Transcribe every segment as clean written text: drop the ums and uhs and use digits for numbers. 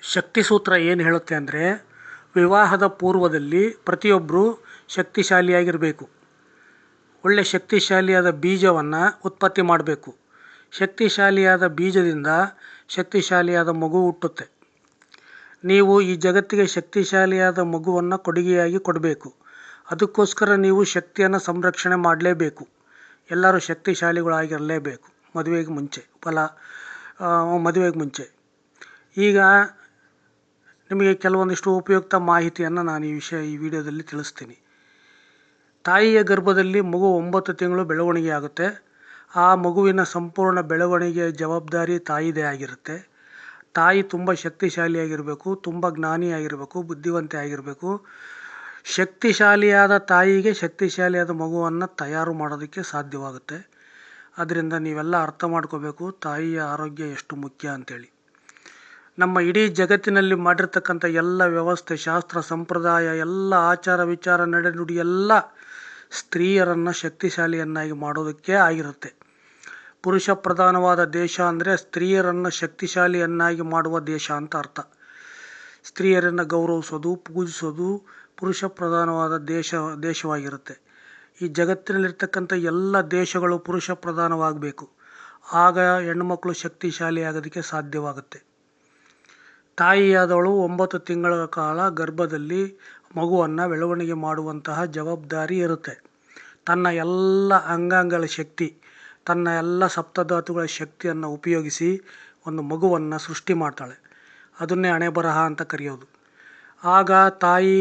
ಶಕ್ತಿ ಸೂತ್ರ ಏನು ಹೇಳುತ್ತೆ ಅಂದರೆ, ವಿವಾಹದ ಪೂರ್ವದಲ್ಲಿ ಪ್ರತಿಯೊಬ್ಬರು ಶಕ್ತಿಶಾಲಿಯಾಗಿರಬೇಕು. ಒಳ್ಳೆ ಶಕ್ತಿಶಾಲಿಯಾದ ಬೀಜವನ್ನು ಉತ್ಪತ್ತಿ ಮಾಡಬೇಕು. ಶಕ್ತಿಶಾಲಿಯಾದ ಬೀಜದಿಂದ ಶಕ್ತಿಶಾಲಿಯಾದ ಮಗು ಹುಟ್ಟುತ್ತೆ. ನೀವು ಈ ಜಗತ್ತಿಗೆ ಶಕ್ತಿಶಾಲಿಯಾದ ಮಗುವನ್ನು ಕೊಡುಗೆಯಾಗಿ ಕೊಡಬೇಕು. ಅದಕ್ಕೋಸ್ಕರ ನೀವು ಶಕ್ತಿಯನ್ನು ಸಂರಕ್ಷಣೆ ಮಾಡಲೇಬೇಕು. ಎಲ್ಲರೂ ಶಕ್ತಿಶಾಲಿಗಳಾಗಿರಲೇಬೇಕು ಮದುವೆಗೆ ಮುಂಚೆ. ಈಗ ನಿಮಗೆ ಕೆಲವೊಂದಿಷ್ಟು ಉಪಯುಕ್ತ ಮಾಹಿತಿಯನ್ನು ನಾನು ಈ ವಿಡಿಯೋದಲ್ಲಿ ತಿಳಿಸ್ತೀನಿ. ತಾಯಿಯ ಗರ್ಭದಲ್ಲಿ ಮಗು 9 ತಿಂಗಳು ಬೆಳವಣಿಗೆ ಆಗುತ್ತೆ. ಆ ಮಗುವಿನ ಸಂಪೂರ್ಣ ಬೆಳವಣಿಗೆಯ ಜವಾಬ್ದಾರಿ ತಾಯಿದೇ ಆಗಿರುತ್ತೆ. ತಾಯಿ ತುಂಬ ಶಕ್ತಿಶಾಲಿಯಾಗಿರಬೇಕು, ತುಂಬ ಜ್ಞಾನಿಯಾಗಿರಬೇಕು, ಬುದ್ಧಿವಂತೆ ಆಗಿರಬೇಕು. ಶಕ್ತಿಶಾಲಿಯಾದ ತಾಯಿಗೆ ಶಕ್ತಿಶಾಲಿಯಾದ ಮಗುವನ್ನು ತಯಾರು ಮಾಡೋದಕ್ಕೆ ಸಾಧ್ಯವಾಗುತ್ತೆ. ಅದರಿಂದ ನೀವೆಲ್ಲ ಅರ್ಥ ಮಾಡ್ಕೋಬೇಕು ತಾಯಿಯ ಆರೋಗ್ಯ ಎಷ್ಟು ಮುಖ್ಯ ಅಂತೇಳಿ. ನಮ್ಮ ಇಡೀ ಜಗತ್ತಿನಲ್ಲಿ ಮಾಡಿರ್ತಕ್ಕಂಥ ಎಲ್ಲ ವ್ಯವಸ್ಥೆ, ಶಾಸ್ತ್ರ, ಸಂಪ್ರದಾಯ, ಎಲ್ಲ ಆಚಾರ ವಿಚಾರ, ನಡೆನುಡಿ ಎಲ್ಲ ಸ್ತ್ರೀಯರನ್ನು ಶಕ್ತಿಶಾಲಿಯನ್ನಾಗಿ ಮಾಡೋದಕ್ಕೆ ಆಗಿರುತ್ತೆ. ಪುರುಷ ಪ್ರಧಾನವಾದ ದೇಶ ಅಂದರೆ ಸ್ತ್ರೀಯರನ್ನು ಶಕ್ತಿಶಾಲಿಯನ್ನಾಗಿ ಮಾಡುವ ದೇಶ ಅಂತ ಅರ್ಥ. ಸ್ತ್ರೀಯರನ್ನು ಗೌರವಿಸೋದು, ಪೂಜಿಸೋದು ಪುರುಷ ಪ್ರಧಾನವಾದ ದೇಶವಾಗಿರುತ್ತೆ. ಈ ಜಗತ್ತಿನಲ್ಲಿರ್ತಕ್ಕಂಥ ಎಲ್ಲ ದೇಶಗಳು ಪುರುಷ ಪ್ರಧಾನವಾಗಬೇಕು. ಆಗ ಹೆಣ್ಣುಮಕ್ಕಳು ಶಕ್ತಿಶಾಲಿ ಆಗೋದಕ್ಕೆ ಸಾಧ್ಯವಾಗುತ್ತೆ. ತಾಯಿಯಾದವಳು 9 ತಿಂಗಳ ಕಾಲ ಗರ್ಭದಲ್ಲಿ ಮಗುವನ್ನು ಬೆಳವಣಿಗೆ ಮಾಡುವಂತಹ ಜವಾಬ್ದಾರಿ ಇರುತ್ತೆ. ತನ್ನ ಎಲ್ಲ ಅಂಗಾಂಗಗಳ ಶಕ್ತಿ, ತನ್ನ ಎಲ್ಲ ಸಪ್ತಧಾತುಗಳ ಶಕ್ತಿಯನ್ನು ಉಪಯೋಗಿಸಿ ಒಂದು ಮಗುವನ್ನು ಸೃಷ್ಟಿ ಮಾಡ್ತಾಳೆ. ಅದನ್ನೇ ಹಣೆಬರಹ ಅಂತ ಕರೆಯೋದು. ಆಗ ತಾಯಿ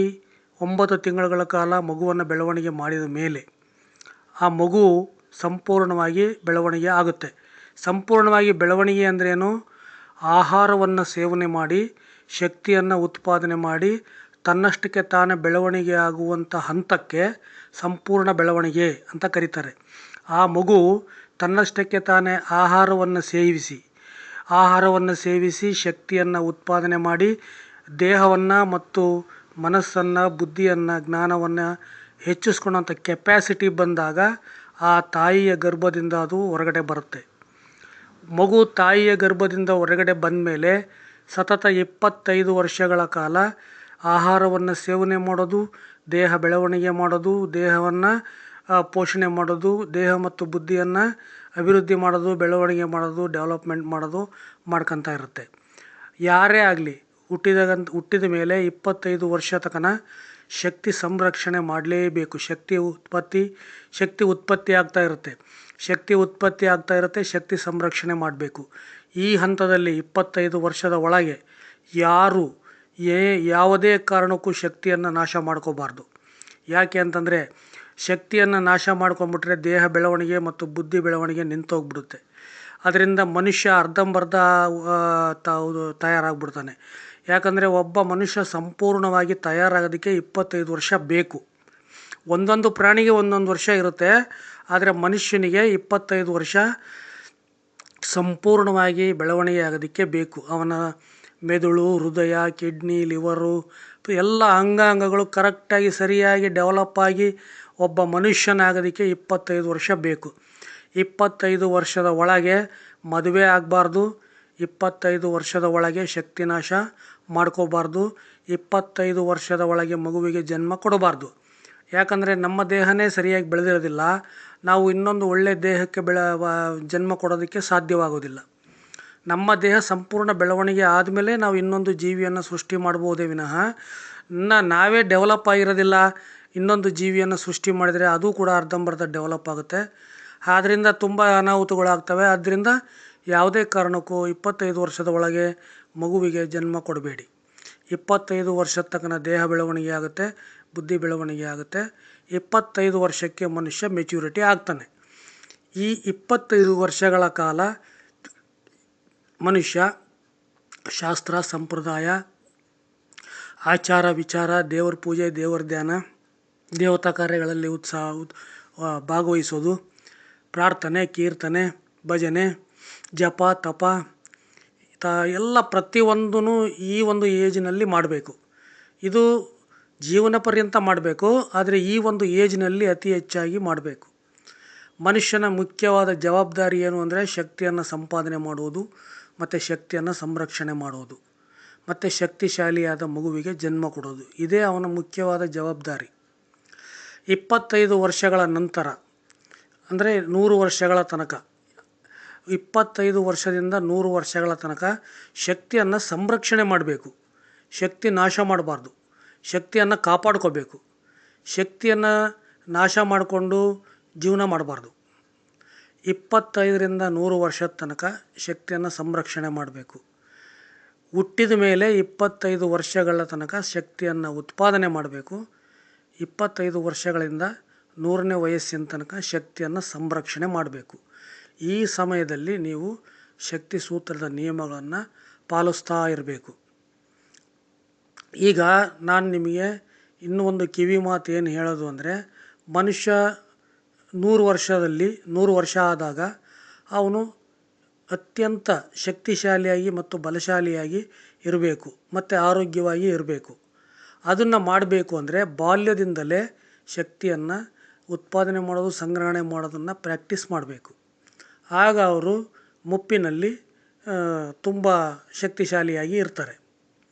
9 ತಿಂಗಳ ಕಾಲ ಮಗುವನ್ನು ಬೆಳವಣಿಗೆ ಮಾಡಿದ ಮೇಲೆ ಆ ಮಗು ಸಂಪೂರ್ಣವಾಗಿ ಬೆಳವಣಿಗೆ ಆಗುತ್ತೆ. ಸಂಪೂರ್ಣವಾಗಿ ಬೆಳವಣಿಗೆ ಅಂದ್ರೇನು? ಆಹಾರವನ್ನು ಸೇವನೆ ಮಾಡಿ ಶಕ್ತಿಯನ್ನು ಉತ್ಪಾದನೆ ಮಾಡಿ ತನ್ನಷ್ಟಕ್ಕೆ ತಾನೇ ಬೆಳವಣಿಗೆ ಆಗುವಂಥ ಹಂತಕ್ಕೆ ಸಂಪೂರ್ಣ ಬೆಳವಣಿಗೆ ಅಂತ ಕರೀತಾರೆ. ಆ ಮಗು ತನ್ನಷ್ಟಕ್ಕೆ ತಾನೇ ಆಹಾರವನ್ನು ಸೇವಿಸಿ ಶಕ್ತಿಯನ್ನು ಉತ್ಪಾದನೆ ಮಾಡಿ ದೇಹವನ್ನು ಮತ್ತು ಮನಸ್ಸನ್ನು, ಬುದ್ಧಿಯನ್ನು, ಜ್ಞಾನವನ್ನು ಹೆಚ್ಚಿಸ್ಕೊಳ್ಳೋಂಥ ಕೆಪ್ಯಾಸಿಟಿ ಬಂದಾಗ ಆ ತಾಯಿಯ ಗರ್ಭದಿಂದ ಅದು ಹೊರಗಡೆ ಬರುತ್ತೆ. ಮಗು ತಾಯಿಯ ಗರ್ಭದಿಂದ ಹೊರಗಡೆ ಬಂದ ಮೇಲೆ ಸತತ 25 ವರ್ಷಗಳ ಕಾಲ ಆಹಾರವನ್ನು ಸೇವನೆ ಮಾಡೋದು, ದೇಹ ಬೆಳವಣಿಗೆ ಮಾಡೋದು, ದೇಹವನ್ನು ಪೋಷಣೆ ಮಾಡೋದು, ದೇಹ ಮತ್ತು ಬುದ್ಧಿಯನ್ನು ಅಭಿವೃದ್ಧಿ ಮಾಡೋದು, ಬೆಳವಣಿಗೆ ಮಾಡೋದು, ಡೆವಲಪ್ಮೆಂಟ್ ಮಾಡೋದು ಮಾಡ್ಕೊತಾ ಇರುತ್ತೆ. ಯಾರೇ ಆಗಲಿ ಹುಟ್ಟಿದ ಮೇಲೆ 25 ವರ್ಷ ತನಕ ಶಕ್ತಿ ಸಂರಕ್ಷಣೆ ಮಾಡಲೇಬೇಕು. ಶಕ್ತಿ ಉತ್ಪತ್ತಿ ಆಗ್ತಾ ಇರುತ್ತೆ. ಶಕ್ತಿ ಸಂರಕ್ಷಣೆ ಮಾಡಬೇಕು. ಈ ಹಂತದಲ್ಲಿ 25 ವರ್ಷದ ಒಳಗೆ ಯಾರು ಯಾವುದೇ ಕಾರಣಕ್ಕೂ ಶಕ್ತಿಯನ್ನು ನಾಶ ಮಾಡ್ಕೋಬಾರ್ದು. ಯಾಕೆ ಅಂತಂದರೆ ಶಕ್ತಿಯನ್ನು ನಾಶ ಮಾಡ್ಕೊಂಬಿಟ್ರೆ ದೇಹ ಬೆಳವಣಿಗೆ ಮತ್ತು ಬುದ್ಧಿ ಬೆಳವಣಿಗೆ ನಿಂತೋಗ್ಬಿಡುತ್ತೆ. ಅದರಿಂದ ಮನುಷ್ಯ ಅರ್ಧಂಬರ್ಧ ತಯಾರಾಗ್ಬಿಡ್ತಾನೆ. ಯಾಕಂದರೆ ಒಬ್ಬ ಮನುಷ್ಯ ಸಂಪೂರ್ಣವಾಗಿ ತಯಾರಾಗೋದಕ್ಕೆ 25 ವರ್ಷ ಬೇಕು. ಒಂದೊಂದು ಪ್ರಾಣಿಗೆ ಒಂದೊಂದು ವರ್ಷ ಇರುತ್ತೆ. ಆದರೆ ಮನುಷ್ಯನಿಗೆ 25 ವರ್ಷ ಸಂಪೂರ್ಣವಾಗಿ ಬೆಳವಣಿಗೆ ಆಗೋದಕ್ಕೆ ಬೇಕು. ಅವನ ಮೆದುಳು, ಹೃದಯ, ಕಿಡ್ನಿ, ಲಿವರು ಎಲ್ಲ ಅಂಗಾಂಗಗಳು ಕರೆಕ್ಟಾಗಿ ಸರಿಯಾಗಿ ಡೆವಲಪ್ ಆಗಿ ಒಬ್ಬ ಮನುಷ್ಯನಾಗೋದಕ್ಕೆ 25 ವರ್ಷ ಬೇಕು. 25 ವರ್ಷದ ಒಳಗೆ ಮದುವೆ ಆಗಬಾರ್ದು. 25 ವರ್ಷದ ಒಳಗೆ ಶಕ್ತಿನಾಶ ಮಾಡ್ಕೋಬಾರ್ದು. 25 ವರ್ಷದ ಒಳಗೆ ಮಗುವಿಗೆ ಜನ್ಮ ಕೊಡಬಾರ್ದು. ಯಾಕಂದರೆ ನಮ್ಮ ದೇಹನೇ ಸರಿಯಾಗಿ ಬೆಳೆದಿರೋದಿಲ್ಲ. ನಾವು ಇನ್ನೊಂದು ಒಳ್ಳೆಯ ದೇಹಕ್ಕೆ ಜನ್ಮ ಕೊಡೋದಕ್ಕೆ ಸಾಧ್ಯವಾಗೋದಿಲ್ಲ. ನಮ್ಮ ದೇಹ ಸಂಪೂರ್ಣ ಬೆಳವಣಿಗೆ ಆದಮೇಲೆ ನಾವು ಇನ್ನೊಂದು ಜೀವಿಯನ್ನು ಸೃಷ್ಟಿ ಮಾಡ್ಬೋದೇ ವಿನಃ ನಾವೇ ಡೆವಲಪ್ ಆಗಿರೋದಿಲ್ಲ. ಇನ್ನೊಂದು ಜೀವಿಯನ್ನು ಸೃಷ್ಟಿ ಮಾಡಿದರೆ ಅದು ಕೂಡ ಅರ್ಧಂಬರ್ಧ ಡೆವಲಪ್ ಆಗುತ್ತೆ. ಆದ್ದರಿಂದ ತುಂಬ ಅನಾಹುತಗಳಾಗ್ತವೆ. ಆದ್ದರಿಂದ ಯಾವುದೇ ಕಾರಣಕ್ಕೂ 25 ವರ್ಷದ ಒಳಗೆ ಮಗುವಿಗೆ ಜನ್ಮ ಕೊಡಬೇಡಿ. 25 ವರ್ಷದ ತನಕ ದೇಹ ಬೆಳವಣಿಗೆ ಆಗುತ್ತೆ, ಬುದ್ಧಿ ಬೆಳವಣಿಗೆ ಆಗುತ್ತೆ. 25 ವರ್ಷಕ್ಕೆ ಮನುಷ್ಯ ಮೆಚ್ಯೂರಿಟಿ ಆಗ್ತಾನೆ. ಈ 25 ವರ್ಷಗಳ ಕಾಲ ಮನುಷ್ಯ ಶಾಸ್ತ್ರ, ಸಂಪ್ರದಾಯ, ಆಚಾರ ವಿಚಾರ, ದೇವರ ಪೂಜೆ, ದೇವರ ಧ್ಯಾನ, ದೇವತಾ ಕಾರ್ಯಗಳಲ್ಲಿ ಭಾಗವಹಿಸೋದು, ಪ್ರಾರ್ಥನೆ, ಕೀರ್ತನೆ, ಭಜನೆ, ಜಪ, ತಪ ಎಲ್ಲ ಪ್ರತಿಯೊಂದೂ ಈ ಒಂದು ಏಜ್ನಲ್ಲಿ ಮಾಡಬೇಕು. ಇದು ಜೀವನ ಪರ್ಯಂತ ಮಾಡಬೇಕು. ಆದರೆ ಈ ಒಂದು ಏಜ್ನಲ್ಲಿ ಅತಿ ಹೆಚ್ಚಾಗಿ ಮಾಡಬೇಕು. ಮನುಷ್ಯನ ಮುಖ್ಯವಾದ ಜವಾಬ್ದಾರಿ ಏನು ಅಂದರೆ ಶಕ್ತಿಯನ್ನು ಸಂಪಾದನೆ ಮಾಡುವುದು ಮತ್ತು ಶಕ್ತಿಯನ್ನು ಸಂರಕ್ಷಣೆ ಮಾಡೋದು ಮತ್ತು ಶಕ್ತಿಶಾಲಿಯಾದ ಮಗುವಿಗೆ ಜನ್ಮ ಕೊಡೋದು ಇದೇ ಅವನ ಮುಖ್ಯವಾದ ಜವಾಬ್ದಾರಿ. 25 ವರ್ಷಗಳ ನಂತರ ಅಂದರೆ 100 ವರ್ಷಗಳ ತನಕ 25 ವರ್ಷದಿಂದ 100 ವರ್ಷಗಳ ತನಕ ಶಕ್ತಿಯನ್ನು ಸಂರಕ್ಷಣೆ ಮಾಡಬೇಕು. ಶಕ್ತಿ ನಾಶ ಮಾಡಬಾರ್ದು, ಶಕ್ತಿಯನ್ನು ಕಾಪಾಡ್ಕೋಬೇಕು. ಶಕ್ತಿಯನ್ನು ನಾಶ ಮಾಡಿಕೊಂಡು ಜೀವನ ಮಾಡಬಾರ್ದು. 25ರಿಂದ 100 ವರ್ಷದ ತನಕ ಶಕ್ತಿಯನ್ನು ಸಂರಕ್ಷಣೆ ಮಾಡಬೇಕು. ಹುಟ್ಟಿದ ಮೇಲೆ 25 ವರ್ಷಗಳ ತನಕ ಶಕ್ತಿಯನ್ನು ಉತ್ಪಾದನೆ ಮಾಡಬೇಕು. 25 ವರ್ಷಗಳಿಂದ 100ನೇ ವಯಸ್ಸಿನ ತನಕ ಶಕ್ತಿಯನ್ನು ಸಂರಕ್ಷಣೆ ಮಾಡಬೇಕು. ಈ ಸಮಯದಲ್ಲಿ ನೀವು ಶಕ್ತಿ ಸೂತ್ರದ ನಿಯಮಗಳನ್ನು ಪಾಲಿಸ್ತಾ ಇರಬೇಕು. ಈಗ ನಾನು ನಿಮಗೆ ಇನ್ನೂ ಒಂದು ಕಿವಿ ಮಾತು ಏನು ಹೇಳೋದು ಅಂದರೆ, ಮನುಷ್ಯ 100 ವರ್ಷ ಆದಾಗ ಅವನು ಅತ್ಯಂತ ಶಕ್ತಿಶಾಲಿಯಾಗಿ ಮತ್ತು ಬಲಶಾಲಿಯಾಗಿ ಇರಬೇಕು ಮತ್ತು ಆರೋಗ್ಯವಾಗಿ ಇರಬೇಕು. ಅದನ್ನು ಮಾಡಬೇಕು ಅಂದರೆ ಬಾಲ್ಯದಿಂದಲೇ ಶಕ್ತಿಯನ್ನು ಉತ್ಪಾದನೆ ಮಾಡೋದು, ಸಂಗ್ರಹಣೆ ಮಾಡೋದನ್ನು ಪ್ರಾಕ್ಟೀಸ್ ಮಾಡಬೇಕು. ಆಗ ಅವರು ಮುಪ್ಪಿನಲ್ಲಿ ತುಂಬ ಶಕ್ತಿಶಾಲಿಯಾಗಿ ಇರ್ತಾರೆ.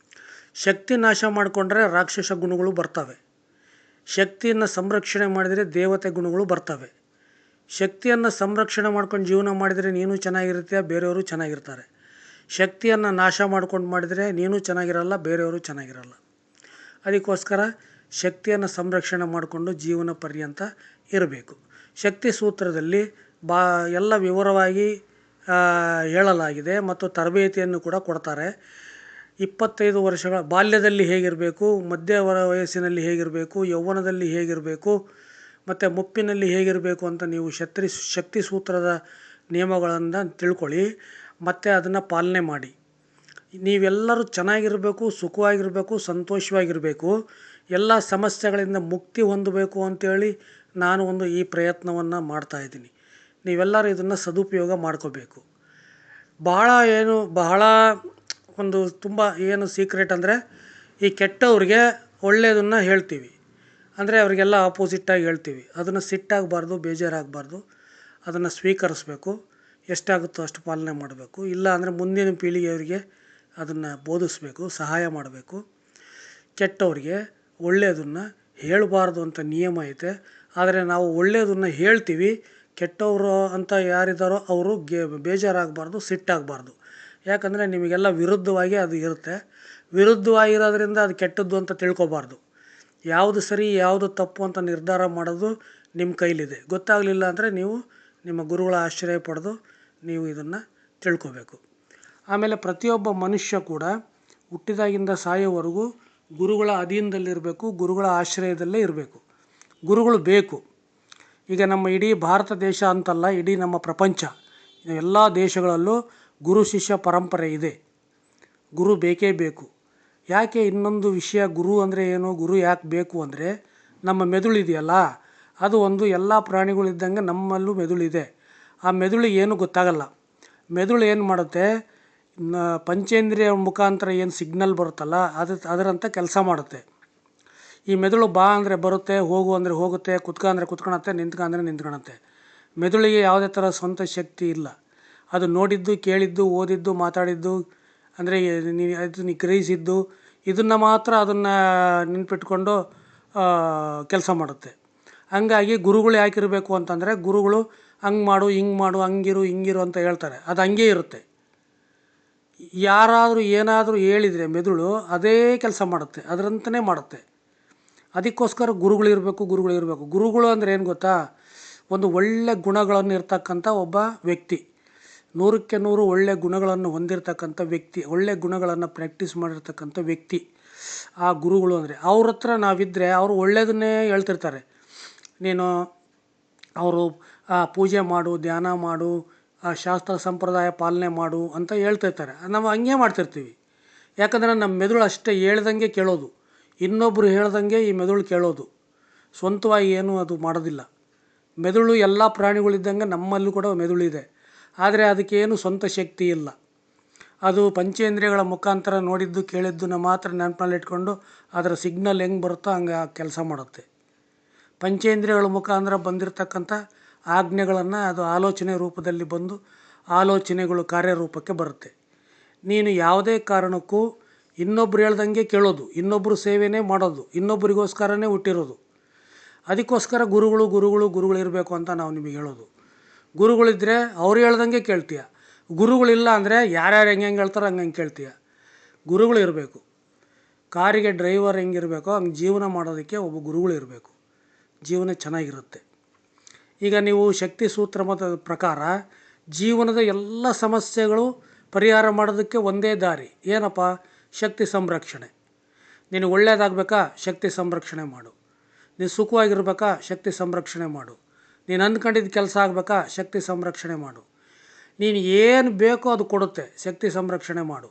ಶಕ್ತಿ ನಾಶ ಮಾಡಿಕೊಂಡ್ರೆ ರಾಕ್ಷಸ ಗುಣಗಳು ಬರ್ತವೆ. ಶಕ್ತಿಯನ್ನು ಸಂರಕ್ಷಣೆ ಮಾಡಿದರೆ ದೇವತೆ ಗುಣಗಳು ಬರ್ತವೆ. ಶಕ್ತಿಯನ್ನು ಸಂರಕ್ಷಣೆ ಮಾಡ್ಕೊಂಡು ಜೀವನ ಮಾಡಿದರೆ ನೀನು ಚೆನ್ನಾಗಿರ್ತೀಯ, ಬೇರೆಯವರು ಚೆನ್ನಾಗಿರ್ತಾರೆ. ಶಕ್ತಿಯನ್ನು ನಾಶ ಮಾಡ್ಕೊಂಡು ಮಾಡಿದರೆ ನೀನು ಚೆನ್ನಾಗಿರಲ್ಲ, ಬೇರೆಯವರು ಚೆನ್ನಾಗಿರಲ್ಲ. ಅದಕ್ಕೋಸ್ಕರ ಶಕ್ತಿಯನ್ನು ಸಂರಕ್ಷಣೆ ಮಾಡಿಕೊಂಡು ಜೀವನ ಪರ್ಯಂತ ಇರಬೇಕು. ಶಕ್ತಿ ಸೂತ್ರದಲ್ಲಿ ಎಲ್ಲ ವಿವರವಾಗಿ ಹೇಳಲಾಗಿದೆ ಮತ್ತು ತರಬೇತಿಯನ್ನು ಕೂಡ ಕೊಡ್ತಾರೆ. 25 ವರ್ಷಗಳ ಬಾಲ್ಯದಲ್ಲಿ ಹೇಗಿರಬೇಕು, ಮಧ್ಯ ವಯಸ್ಸಿನಲ್ಲಿ ಹೇಗಿರಬೇಕು, ಯೌವನದಲ್ಲಿ ಹೇಗಿರಬೇಕು ಮತ್ತು ಮುಪ್ಪಿನಲ್ಲಿ ಹೇಗಿರಬೇಕು ಅಂತ ನೀವು ಶಕ್ತಿ ಸೂತ್ರದ ನಿಯಮಗಳನ್ನು ತಿಳ್ಕೊಳ್ಳಿ ಮತ್ತು ಅದನ್ನು ಪಾಲನೆ ಮಾಡಿ. ನೀವೆಲ್ಲರೂ ಚೆನ್ನಾಗಿರಬೇಕು, ಸುಖವಾಗಿರಬೇಕು, ಸಂತೋಷವಾಗಿರಬೇಕು, ಎಲ್ಲ ಸಮಸ್ಯೆಗಳಿಂದ ಮುಕ್ತಿ ಹೊಂದಬೇಕು ಅಂತೇಳಿ ನಾನು ಈ ಪ್ರಯತ್ನವನ್ನು ಮಾಡ್ತಾಯಿದ್ದೀನಿ. ನೀವೆಲ್ಲರೂ ಇದನ್ನು ಸದುಪಯೋಗ ಮಾಡ್ಕೋಬೇಕು. ಬಹಳ ತುಂಬ ಸೀಕ್ರೆಟ್ ಅಂದರೆ, ಈ ಕೆಟ್ಟವ್ರಿಗೆ ಒಳ್ಳೆಯದನ್ನು ಹೇಳ್ತೀವಿ ಅಂದರೆ ಅವರಿಗೆಲ್ಲ ಆಪೋಸಿಟ್ಟಾಗಿ ಹೇಳ್ತೀವಿ. ಅದನ್ನು ಸಿಟ್ಟಾಗಬಾರ್ದು, ಬೇಜಾರಾಗಬಾರ್ದು, ಅದನ್ನು ಸ್ವೀಕರಿಸಬೇಕು. ಎಷ್ಟಾಗುತ್ತೋ ಅಷ್ಟು ಪಾಲನೆ ಮಾಡಬೇಕು. ಇಲ್ಲ ಅಂದರೆ ಮುಂದಿನ ಪೀಳಿಗೆಯವರಿಗೆ ಅದನ್ನು ಬೋಧಿಸಬೇಕು, ಸಹಾಯ ಮಾಡಬೇಕು. ಕೆಟ್ಟವ್ರಿಗೆ ಒಳ್ಳೆಯದನ್ನು ಹೇಳಬಾರ್ದು ಅಂತ ನಿಯಮ ಐತೆ. ಆದರೆ ನಾವು ಒಳ್ಳೆಯದನ್ನು ಹೇಳ್ತೀವಿ. ಕೆಟ್ಟವರು ಅಂತ ಯಾರಿದ್ದಾರೋ ಅವರು ಬೇಜಾರಾಗಬಾರ್ದು, ಸಿಟ್ಟಾಗಬಾರ್ದು. ಯಾಕಂದರೆ ನಿಮಗೆಲ್ಲ ವಿರುದ್ಧವಾಗಿ ಅದು ಇರುತ್ತೆ. ವಿರುದ್ಧವಾಗಿರೋದ್ರಿಂದ ಅದು ಕೆಟ್ಟದ್ದು ಅಂತ ತಿಳ್ಕೊಬಾರ್ದು. ಯಾವುದು ಸರಿ ಯಾವುದು ತಪ್ಪು ಅಂತ ನಿರ್ಧಾರ ಮಾಡೋದು ನಿಮ್ಮ ಕೈಲಿದೆ. ಗೊತ್ತಾಗಲಿಲ್ಲ ಅಂದರೆ ನೀವು ನಿಮ್ಮ ಗುರುಗಳ ಆಶ್ರಯ ಪಡೆದು ನೀವು ಇದನ್ನು ತಿಳ್ಕೊಬೇಕು. ಆಮೇಲೆ ಪ್ರತಿಯೊಬ್ಬ ಮನುಷ್ಯ ಕೂಡ ಹುಟ್ಟಿದಾಗಿಂದ ಸಾಯೋವರೆಗೂ ಗುರುಗಳ ಅಧೀನದಲ್ಲಿರಬೇಕು, ಗುರುಗಳ ಆಶ್ರಯದಲ್ಲೇ ಇರಬೇಕು. ಗುರುಗಳು ಬೇಕು. ಈಗ ನಮ್ಮ ಇಡೀ ಭಾರತ ದೇಶ ಅಂತಲ್ಲ, ಇಡೀ ನಮ್ಮ ಪ್ರಪಂಚ ಎಲ್ಲ ದೇಶಗಳಲ್ಲೂ ಗುರು ಶಿಷ್ಯ ಪರಂಪರೆ ಇದೆ. ಗುರು ಬೇಕೇ ಬೇಕು. ಯಾಕೆ ಇನ್ನೊಂದು ವಿಷಯ, ಗುರು ಅಂದರೆ ಏನು, ಗುರು ಯಾಕೆ ಬೇಕು ಅಂದರೆ, ನಮ್ಮ ಮೆದುಳಿದೆಯಲ್ಲ, ಅದು ಎಲ್ಲ ಪ್ರಾಣಿಗಳಿದ್ದಂಗೆ ನಮ್ಮಲ್ಲೂ ಮೆದುಳಿದೆ. ಆ ಮೆದುಳಿಗೆ ಏನು ಗೊತ್ತಾಗಲ್ಲ. ಮೆದುಳು ಏನು ಮಾಡುತ್ತೆ, ಪಂಚೇಂದ್ರಿಯ ಮುಖಾಂತರ ಏನು ಸಿಗ್ನಲ್ ಬರುತ್ತಲ್ಲ ಅದರಂತೆ ಕೆಲಸ ಮಾಡುತ್ತೆ. ಈ ಮೆದುಳು ಬಾ ಅಂದರೆ ಬರುತ್ತೆ, ಹೋಗು ಅಂದರೆ ಹೋಗುತ್ತೆ, ಕುತ್ಕ ಅಂದರೆ ಕುತ್ಕೊಳತ್ತೆ, ನಿಂತ್ಕ ಅಂದರೆ ನಿಂತ್ಕೊಳತ್ತೆ. ಮೆದುಳಿಗೆ ಯಾವುದೇ ಥರ ಸ್ವಂತ ಶಕ್ತಿ ಇಲ್ಲ. ಅದು ನೋಡಿದ್ದು, ಕೇಳಿದ್ದು, ಓದಿದ್ದು, ಮಾತಾಡಿದ್ದು ಅಂದರೆ ಅದನ್ನು ಗ್ರಹಿಸಿದ್ದು ಇದನ್ನು ಮಾತ್ರ ಅದನ್ನು ನೆನ್ಪಿಟ್ಕೊಂಡು ಕೆಲಸ ಮಾಡುತ್ತೆ. ಹಂಗಾಗಿ ಗುರುಗಳು ಯಾಕಿರಬೇಕು ಅಂತಂದರೆ, ಗುರುಗಳು ಹಂಗೆ ಮಾಡು, ಹಿಂಗೆ ಮಾಡು, ಹಂಗಿರು ಹಿಂಗಿರು ಅಂತ ಹೇಳ್ತಾರೆ. ಅದು ಹಂಗೇ ಇರುತ್ತೆ. ಯಾರಾದರೂ ಏನಾದರೂ ಹೇಳಿದರೆ ಮೆದುಳು ಅದೇ ಕೆಲಸ ಮಾಡುತ್ತೆ, ಅದರಂತನೇ ಮಾಡುತ್ತೆ. ಅದಕ್ಕೋಸ್ಕರ ಗುರುಗಳಿರಬೇಕು. ಗುರುಗಳು ಅಂದರೆ ಏನು ಗೊತ್ತಾ, ಒಂದು ಒಳ್ಳೆ ಗುಣಗಳನ್ನು ಇರ್ತಕ್ಕಂಥ ಒಬ್ಬ ವ್ಯಕ್ತಿ, 100ಕ್ಕೆ 100 ಒಳ್ಳೆ ಗುಣಗಳನ್ನು ಹೊಂದಿರತಕ್ಕಂಥ ವ್ಯಕ್ತಿ, ಒಳ್ಳೆ ಗುಣಗಳನ್ನು ಪ್ರಾಕ್ಟೀಸ್ ಮಾಡಿರ್ತಕ್ಕಂಥ ವ್ಯಕ್ತಿ ಆ ಗುರುಗಳು ಅಂದರೆ. ಅವ್ರ ಹತ್ರ ನಾವಿದ್ದರೆ ಅವರು ಒಳ್ಳೆಯದನ್ನೇ ಹೇಳ್ತಿರ್ತಾರೆ. ನೀನು ಅವರು ಪೂಜೆ ಮಾಡು, ಧ್ಯಾನ ಮಾಡು, ಶಾಸ್ತ್ರ ಸಂಪ್ರದಾಯ ಪಾಲನೆ ಮಾಡು ಅಂತ ಹೇಳ್ತಿರ್ತಾರೆ. ನಾವು ಹಂಗೆ ಮಾಡ್ತಿರ್ತೀವಿ. ಯಾಕಂದರೆ ನಮ್ಮ ಮೆದುಳು ಅಷ್ಟೇ ಹೇಳ್ದಂಗೆ ಕೇಳೋದು. ಇನ್ನೊಬ್ಬರು ಹೇಳ್ದಂಗೆ ಈ ಮೆದುಳು ಕೇಳೋದು. ಸ್ವಂತವಾಗಿ ಏನೂ ಅದು ಮಾಡೋದಿಲ್ಲ. ಮೆದುಳು ಎಲ್ಲ ಪ್ರಾಣಿಗಳಿದ್ದಂಗೆ ನಮ್ಮಲ್ಲೂ ಕೂಡ ಮೆದುಳಿದೆ. ಆದರೆ ಅದಕ್ಕೇನು ಸ್ವಂತ ಶಕ್ತಿ ಇಲ್ಲ. ಅದು ಪಂಚೇಂದ್ರಿಯಗಳ ಮುಖಾಂತರ ನೋಡಿದ್ದು ಕೇಳಿದ್ದನ್ನ ಮಾತ್ರ ನೆನಪಲ್ಲಿಟ್ಕೊಂಡು ಅದರ ಸಿಗ್ನಲ್ ಹೆಂಗೆ ಬರುತ್ತೋ ಹಂಗೆ ಕೆಲಸ ಮಾಡುತ್ತೆ. ಪಂಚೇಂದ್ರಿಯಗಳ ಮುಖಾಂತರ ಬಂದಿರತಕ್ಕಂಥ ಆಜ್ಞೆಗಳನ್ನು ಅದು ಆಲೋಚನೆ ರೂಪದಲ್ಲಿ ಬಂದು ಆಲೋಚನೆಗಳು ಕಾರ್ಯರೂಪಕ್ಕೆ ಬರುತ್ತೆ. ನೀನು ಯಾವುದೇ ಕಾರಣಕ್ಕೂ ಇನ್ನೊಬ್ರು ಹೇಳ್ದಂಗೆ ಕೇಳೋದು, ಇನ್ನೊಬ್ಬರು ಸೇವೆನೇ ಮಾಡೋದು, ಇನ್ನೊಬ್ಬರಿಗೋಸ್ಕರನೇ ಹುಟ್ಟಿರೋದು. ಅದಕ್ಕೋಸ್ಕರ ಗುರುಗಳು ಇರಬೇಕು ಅಂತ ನಾವು ನಿಮಗೆ ಹೇಳೋದು. ಗುರುಗಳಿದ್ದರೆ ಅವ್ರು ಹೇಳ್ದಂಗೆ ಕೇಳ್ತೀಯ. ಗುರುಗಳಿಲ್ಲ ಅಂದರೆ ಯಾರ್ಯಾರು ಹೆಂಗೆ ಹೇಳ್ತಾರೋ ಹಂಗೆ ಕೇಳ್ತೀಯ. ಗುರುಗಳು ಇರಬೇಕು. ಕಾರಿಗೆ ಡ್ರೈವರ್ ಹೆಂಗಿರಬೇಕೋ ಹಂಗೆ ಜೀವನ ಮಾಡೋದಕ್ಕೆ ಒಬ್ಬ ಗುರುಗಳಿರಬೇಕು. ಜೀವನ ಚೆನ್ನಾಗಿರುತ್ತೆ. ಈಗ ನೀವು ಶಕ್ತಿ ಸೂತ್ರ ಮತದ ಪ್ರಕಾರ ಜೀವನದ ಎಲ್ಲ ಸಮಸ್ಯೆಗಳು ಪರಿಹಾರ ಮಾಡೋದಕ್ಕೆ ಒಂದೇ ದಾರಿ ಏನಪ್ಪ? ಶಕ್ತಿ ಸಂರಕ್ಷಣೆ. ನೀನು ಒಳ್ಳೆಯದಾಗಬೇಕಾ? ಶಕ್ತಿ ಸಂರಕ್ಷಣೆ ಮಾಡು. ನೀನು ಸುಖವಾಗಿರ್ಬೇಕಾ? ಶಕ್ತಿ ಸಂರಕ್ಷಣೆ ಮಾಡು. ನೀನು ಅಂದ್ಕೊಂಡಿದ್ದ ಕೆಲಸ ಆಗಬೇಕಾ? ಶಕ್ತಿ ಸಂರಕ್ಷಣೆ ಮಾಡು. ನೀನು ಏನು ಬೇಕೋ ಅದು ಕೊಡುತ್ತೆ. ಶಕ್ತಿ ಸಂರಕ್ಷಣೆ ಮಾಡು.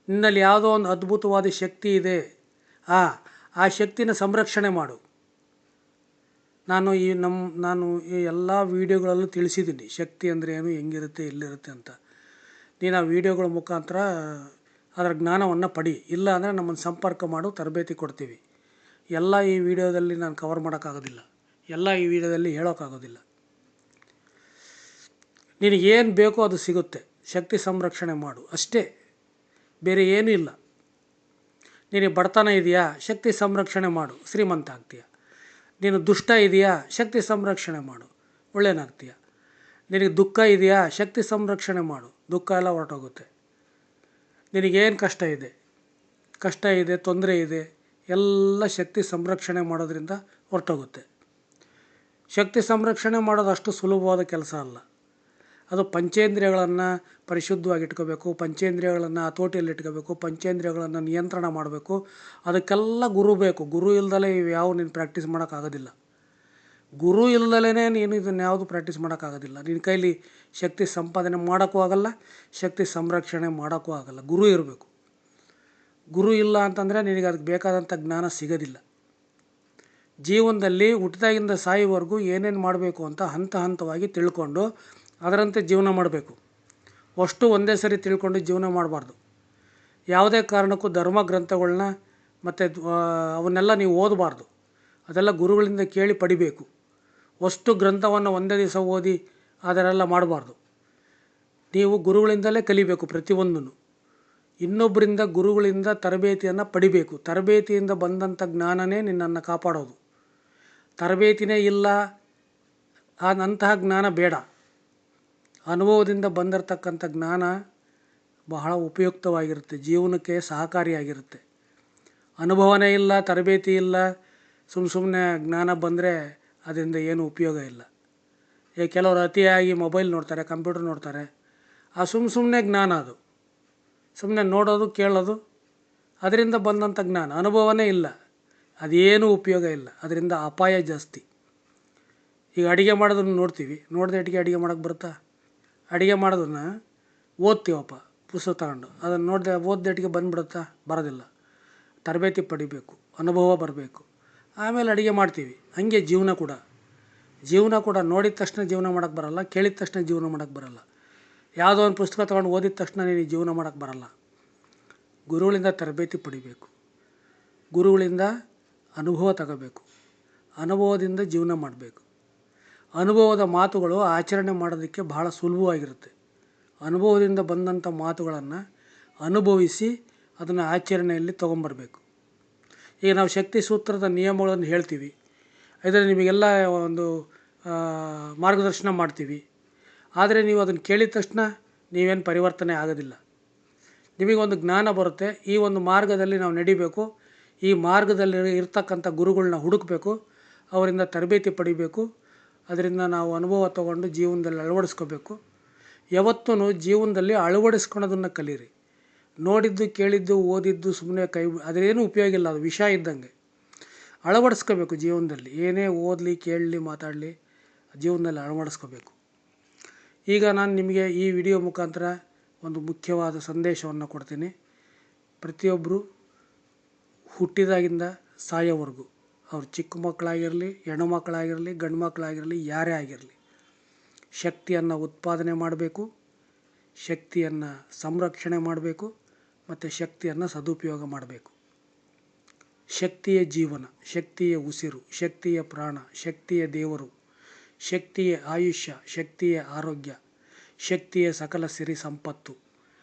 ನಿನ್ನಲ್ಲಿ ಯಾವುದೋ ಒಂದು ಅದ್ಭುತವಾದ ಶಕ್ತಿ ಇದೆ, ಆ ಶಕ್ತಿನ ಸಂರಕ್ಷಣೆ ಮಾಡು. ನಾನು ಈ ಎಲ್ಲ ವೀಡಿಯೋಗಳಲ್ಲೂ ತಿಳಿಸಿದ್ದೀನಿ ಶಕ್ತಿ ಅಂದರೆ ಏನು, ಹೆಂಗಿರುತ್ತೆ, ಎಲ್ಲಿರುತ್ತೆ ಅಂತ. ನೀನು ಆ ವೀಡಿಯೋಗಳ ಮುಖಾಂತರ ಅದರ ಜ್ಞಾನವನ್ನು ಪಡಿ. ಇಲ್ಲ ಅಂದರೆ ನಮ್ಮನ್ನು ಸಂಪರ್ಕ ಮಾಡು, ತರಬೇತಿ ಕೊಡ್ತೀವಿ. ಎಲ್ಲ ಈ ವಿಡಿಯೋದಲ್ಲಿ ನಾನು ಕವರ್ ಮಾಡೋಕ್ಕಾಗೋದಿಲ್ಲ, ಎಲ್ಲ ಈ ವಿಡಿಯೋದಲ್ಲಿ ಹೇಳೋಕ್ಕಾಗೋದಿಲ್ಲ. ನಿನಗೇನು ಬೇಕೋ ಅದು ಸಿಗುತ್ತೆ. ಶಕ್ತಿ ಸಂರಕ್ಷಣೆ ಮಾಡು ಅಷ್ಟೇ, ಬೇರೆ ಏನೂ ಇಲ್ಲ. ನಿನಗೆ ಬಡತನ ಇದೆಯಾ? ಶಕ್ತಿ ಸಂರಕ್ಷಣೆ ಮಾಡು, ಶ್ರೀಮಂತ ಆಗ್ತೀಯ. ನೀನು ದುಷ್ಟ ಇದೆಯಾ? ಶಕ್ತಿ ಸಂರಕ್ಷಣೆ ಮಾಡು, ಒಳ್ಳೆಯನಾಗ್ತೀಯ. ನಿನಗೆ ದುಃಖ ಇದೆಯಾ? ಶಕ್ತಿ ಸಂರಕ್ಷಣೆ ಮಾಡು, ದುಃಖ ಎಲ್ಲ ಹೊರಟೋಗುತ್ತೆ. ನಿನಗೇನು ಕಷ್ಟ ಇದೆ, ತೊಂದರೆ ಇದೆ, ಎಲ್ಲ ಶಕ್ತಿ ಸಂರಕ್ಷಣೆ ಮಾಡೋದ್ರಿಂದ ಹೊರಟೋಗುತ್ತೆ. ಶಕ್ತಿ ಸಂರಕ್ಷಣೆ ಮಾಡೋದು ಅಷ್ಟು ಸುಲಭವಾದ ಕೆಲಸ ಅಲ್ಲ. ಅದು ಪಂಚೇಂದ್ರಿಯಗಳನ್ನು ಪರಿಶುದ್ಧವಾಗಿ ಇಟ್ಕೋಬೇಕು, ಪಂಚೇಂದ್ರಿಯಗಳನ್ನು ಹತೋಟಿಯಲ್ಲಿ ಇಟ್ಕೋಬೇಕು, ಪಂಚೇಂದ್ರಿಯಗಳನ್ನು ನಿಯಂತ್ರಣ ಮಾಡಬೇಕು. ಅದಕ್ಕೆಲ್ಲ ಗುರು ಬೇಕು. ಗುರು ಇಲ್ದಲೇ ಇವ್ಯಾವ ನೀನು ಪ್ರಾಕ್ಟೀಸ್ ಮಾಡೋಕ್ಕಾಗೋದಿಲ್ಲ. ಗುರು ಇಲ್ದಲೇ ನೀನು ಇದನ್ನು ಯಾವುದು ಪ್ರಾಕ್ಟೀಸ್ ಮಾಡೋಕ್ಕಾಗೋದಿಲ್ಲ. ನಿನ್ನ ಕೈಲಿ ಶಕ್ತಿ ಸಂಪಾದನೆ ಮಾಡೋಕ್ಕೂ ಆಗಲ್ಲ, ಶಕ್ತಿ ಸಂರಕ್ಷಣೆ ಮಾಡೋಕ್ಕೂ ಆಗಲ್ಲ. ಗುರು ಇರಬೇಕು. ಗುರು ಇಲ್ಲ ಅಂತಂದರೆ ನಿನಗೆ ಅದಕ್ಕೆ ಬೇಕಾದಂಥ ಜ್ಞಾನ ಸಿಗೋದಿಲ್ಲ. ಜೀವನದಲ್ಲಿ ಹುಟ್ಟಿದಾಗಿಂದ ಸಾಯುವವರೆಗೂ ಏನೇನು ಮಾಡಬೇಕು ಅಂತ ಹಂತವಾಗಿ ತಿಳ್ಕೊಂಡು ಅದರಂತೆ ಜೀವನ ಮಾಡಬೇಕು. ಅಷ್ಟು ಒಂದೇ ಸರಿ ತಿಳ್ಕೊಂಡು ಜೀವನ ಮಾಡಬಾರ್ದು. ಯಾವುದೇ ಕಾರಣಕ್ಕೂ ಧರ್ಮ ಗ್ರಂಥಗಳನ್ನ ಮತ್ತು ಅವನ್ನೆಲ್ಲ ನೀವು ಓದಬಾರ್ದು. ಅದೆಲ್ಲ ಗುರುಗಳಿಂದ ಕೇಳಿ ಪಡಿಬೇಕು. ಅಷ್ಟು ಗ್ರಂಥವನ್ನು ಒಂದೇ ದಿವಸ ಓದಿ ಅದರೆಲ್ಲ ಮಾಡಬಾರ್ದು. ನೀವು ಗುರುಗಳಿಂದಲೇ ಕಲಿಬೇಕು ಪ್ರತಿಯೊಂದನ್ನು. ಇನ್ನೊಬ್ಬರಿಂದ ಗುರುಗಳಿಂದ ತರಬೇತಿಯನ್ನು ಪಡಿಬೇಕು. ತರಬೇತಿಯಿಂದ ಬಂದಂಥ ಜ್ಞಾನನೇ ನಿನ್ನನ್ನು ಕಾಪಾಡೋದು. ತರಬೇತಿನೇ ಇಲ್ಲ, ಅಂತಹ ಜ್ಞಾನ ಬೇಡ. ಅನುಭವದಿಂದ ಬಂದಿರತಕ್ಕಂಥ ಜ್ಞಾನ ಬಹಳ ಉಪಯುಕ್ತವಾಗಿರುತ್ತೆ, ಜೀವನಕ್ಕೆ ಸಹಕಾರಿಯಾಗಿರುತ್ತೆ. ಅನುಭವನೇ ಇಲ್ಲ, ತರಬೇತಿ ಇಲ್ಲ, ಸುಮ್ಮನೆ ಜ್ಞಾನ ಬಂದರೆ ಅದರಿಂದ ಏನು ಉಪಯೋಗ ಇಲ್ಲ. ಕೆಲವರು ಅತಿಯಾಗಿ ಮೊಬೈಲ್ ನೋಡ್ತಾರೆ, ಕಂಪ್ಯೂಟರ್ ನೋಡ್ತಾರೆ. ಆ ಸುಮ್ಮನೆ ಜ್ಞಾನ ಅದು. ಸುಮ್ಮನೆ ನೋಡೋದು, ಕೇಳೋದು, ಅದರಿಂದ ಬಂದಂಥ ಜ್ಞಾನ. ಅನುಭವನೇ ಇಲ್ಲ, ಅದೇನೂ ಉಪಯೋಗ ಇಲ್ಲ. ಅದರಿಂದ ಅಪಾಯ ಜಾಸ್ತಿ. ಈಗ ಅಡುಗೆ ಮಾಡೋದನ್ನು ನೋಡ್ತೀವಿ, ನೋಡಿದೆಟ್ಟಿಗೆ ಅಡುಗೆ ಮಾಡೋಕ್ಕೆ ಬರುತ್ತಾ? ಅಡುಗೆ ಮಾಡೋದನ್ನು ಓದ್ತೀವಪ್ಪ ಪುಸ್ತಕ ತಗೊಂಡು, ಅದನ್ನು ಓದಿದೆಟ್ಟಿಗೆ ಬಂದುಬಿಡುತ್ತಾ? ಬರೋದಿಲ್ಲ. ತರಬೇತಿ ಪಡಿಬೇಕು, ಅನುಭವ ಬರಬೇಕು, ಆಮೇಲೆ ಅಡುಗೆ ಮಾಡ್ತೀವಿ. ಹಾಗೆ ಜೀವನ ಕೂಡ ನೋಡಿದ ತಕ್ಷಣ ಜೀವನ ಮಾಡೋಕ್ಕೆ ಬರಲ್ಲ, ಕೇಳಿದ ತಕ್ಷಣ ಜೀವನ ಮಾಡೋಕ್ಕೆ ಬರಲ್ಲ. ಯಾವುದೋ ಒಂದು ಪುಸ್ತಕ ತೊಗೊಂಡು ಓದಿದ ತಕ್ಷಣ ನೀನು ಜೀವನ ಮಾಡೋಕ್ಕೆ ಬರಲ್ಲ. ಗುರುಗಳಿಂದ ತರಬೇತಿ ಪಡಿಬೇಕು, ಗುರುಗಳಿಂದ ಅನುಭವ ತಗೋಬೇಕು, ಅನುಭವದಿಂದ ಜೀವನ ಮಾಡಬೇಕು. ಅನುಭವದ ಮಾತುಗಳು ಆಚರಣೆ ಮಾಡೋದಕ್ಕೆ ಬಹಳ ಸುಲಭವಾಗಿರುತ್ತೆ. ಅನುಭವದಿಂದ ಬಂದಂಥ ಮಾತುಗಳನ್ನು ಅನುಭವಿಸಿ ಅದನ್ನು ಆಚರಣೆಯಲ್ಲಿ ತೊಗೊಂಬರ್ಬೇಕು. ಈಗ ನಾವು ಶಕ್ತಿ ಸೂತ್ರದ ನಿಯಮಗಳನ್ನು ಹೇಳ್ತೀವಿ, ಇದರಲ್ಲಿ ನಿಮಗೆಲ್ಲ ಒಂದು ಮಾರ್ಗದರ್ಶನ ಮಾಡ್ತೀವಿ. ಆದರೆ ನೀವು ಅದನ್ನು ಕೇಳಿದ ತಕ್ಷಣ ನೀವೇನು ಪರಿವರ್ತನೆ ಆಗೋದಿಲ್ಲ. ನಿಮಗೊಂದು ಜ್ಞಾನ ಬರುತ್ತೆ, ಈ ಒಂದು ಮಾರ್ಗದಲ್ಲಿ ನಾವು ನಡಿಬೇಕು, ಈ ಮಾರ್ಗದಲ್ಲಿ ಇರ್ತಕ್ಕಂಥ ಗುರುಗಳನ್ನ ಹುಡುಕಬೇಕು, ಅವರಿಂದ ತರಬೇತಿ ಪಡಿಬೇಕು, ಅದರಿಂದ ನಾವು ಅನುಭವ ತಗೊಂಡು ಜೀವನದಲ್ಲಿ ಅಳವಡಿಸ್ಕೋಬೇಕು. ಯಾವತ್ತೂ ಜೀವನದಲ್ಲಿ ಅಳವಡಿಸ್ಕೊಳೋದನ್ನು ಕಲೀರಿ. ನೋಡಿದ್ದು, ಕೇಳಿದ್ದು, ಓದಿದ್ದು ಸುಮ್ಮನೆ ಅದೇನೂ ಉಪಯೋಗ ಇಲ್ಲ, ಅದು ವಿಷ ಇದ್ದಂಗೆ. ಅಳವಡಿಸ್ಕೋಬೇಕು ಜೀವನದಲ್ಲಿ. ಏನೇ ಓದಲಿ, ಕೇಳಲಿ, ಮಾತಾಡಲಿ, ಜೀವನದಲ್ಲಿ ಅಳವಡಿಸ್ಕೋಬೇಕು. ಈಗ ನಾನು ನಿಮಗೆ ಈ ವಿಡಿಯೋ ಮುಖಾಂತರ ಒಂದು ಮುಖ್ಯವಾದ ಸಂದೇಶವನ್ನು ಕೊಡ್ತೀನಿ. ಪ್ರತಿಯೊಬ್ಬರು ಹುಟ್ಟಿದಾಗಿಂದ ಸಾಯೋವರೆಗೂ, ಅವ್ರು ಚಿಕ್ಕ ಮಕ್ಕಳಾಗಿರಲಿ, ಹೆಣ್ಣು ಮಕ್ಕಳಾಗಿರಲಿ, ಗಂಡು ಮಕ್ಕಳಾಗಿರಲಿ, ಯಾರೇ ಆಗಿರಲಿ, ಶಕ್ತಿಯನ್ನು ಉತ್ಪಾದನೆ ಮಾಡಬೇಕು, ಶಕ್ತಿಯನ್ನು ಸಂರಕ್ಷಣೆ ಮಾಡಬೇಕು ಮತ್ತು ಶಕ್ತಿಯನ್ನು ಸದುಪಯೋಗ ಮಾಡಬೇಕು. ಶಕ್ತಿಯ ಜೀವನ, ಶಕ್ತಿಯ ಉಸಿರು, ಶಕ್ತಿಯ ಪ್ರಾಣ, ಶಕ್ತಿಯ ದೇವರು, ಶಕ್ತಿಯ ಆಯುಷ್ಯ, ಶಕ್ತಿಯ ಆರೋಗ್ಯ, ಶಕ್ತಿಯ ಸಕಲ ಸಿರಿ ಸಂಪತ್ತು.